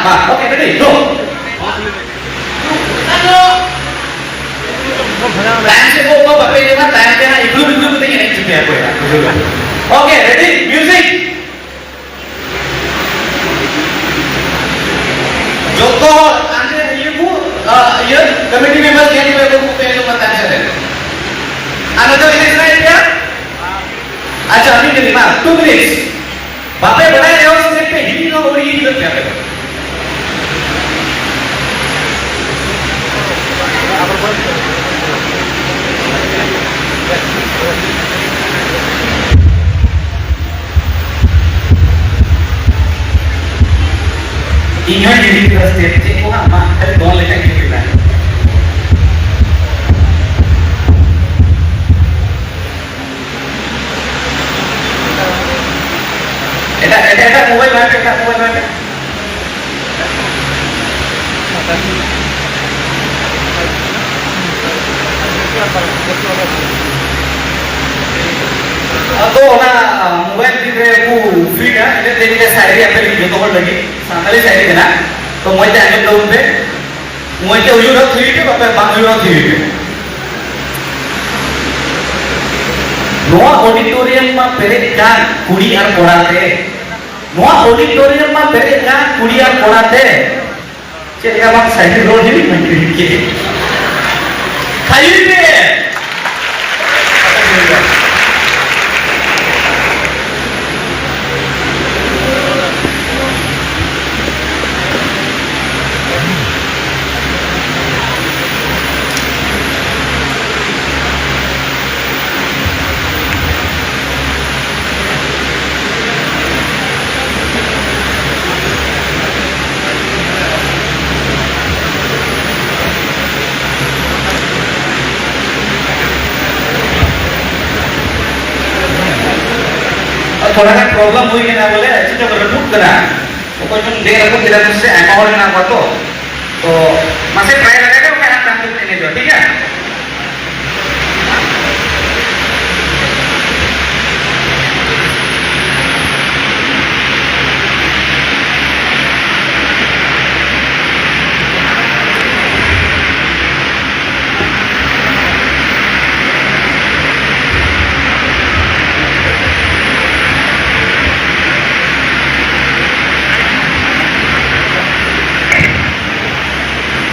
Oke, ready, go. Time से वो बापे के बाद time के ना इग्लू बिग्लू को देखिए नहीं चुके हैं कोई ना ओके रेडी म्यूजिक जो तो आंटे ये कमेटी मेंबर्स क्या नहीं वो पे जो मत आंसर है अनदर इज राइट क्या अच्छा अभी के लिए 2 मिनट्स बापे बनाए रहे हो स्क्रिप्ट पे हिंदी का और ये क्या करें Ingat diri kita sendiri, cek kok apa? Ada dua letak kita. Ada mobile mana? तो ना मोबाइल की वो फ्री है इधर देखिए क्या शायरी आप लोग जो तो कर लगी सांगली शायरी है ना तो मुझे आने दो उनपे मुझे उजू रख थी के बाप बांधू रख थी के नोआ ऑडिटोरियम में पहले जान कुड़ी और कोड़ा थे नोआ ऑडिटोरियम में पहले जान कुड़ी और कोड़ा थे चलिए अब शायरी रोड ही नहीं मंत्री के खाली पे थोड़ा सा प्रॉब्लम हुई ना बोले ऐसे जब रटूट करा तो कोई जो दे रखो किधर मुझसे अमाउंट ना हुआ तो मसे ट्राई करेगा मैं आप काम करने दो ठीक है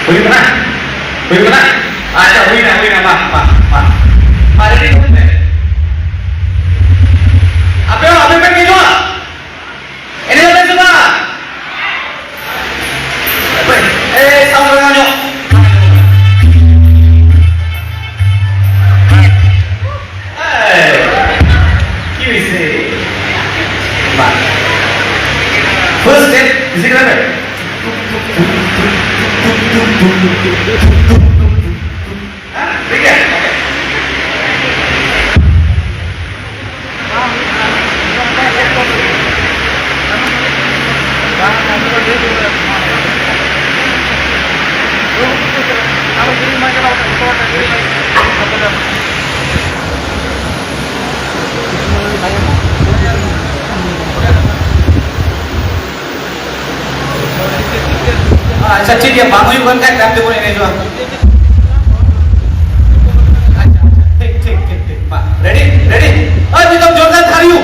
हुई बना अच्छा हुई ना माफ रेडी हो गए अबे पे kilo ini udah coba sama dengan first step isi kenapa ठीक है अच्छा ठीक है बाबू ही बनता है काम तो बोले नहीं जो ठीक रेडी और भी तुम जोरदार थालियों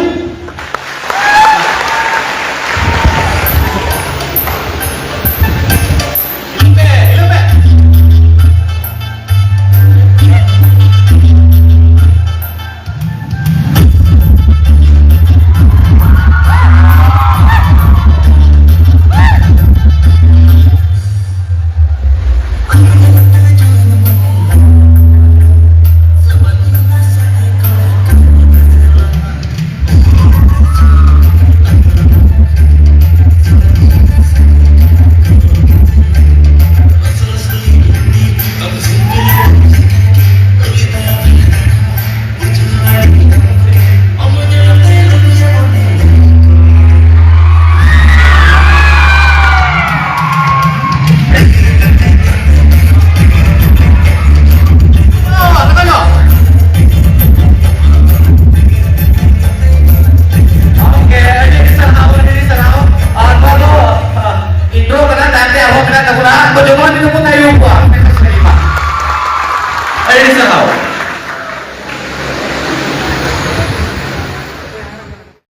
Where is the how?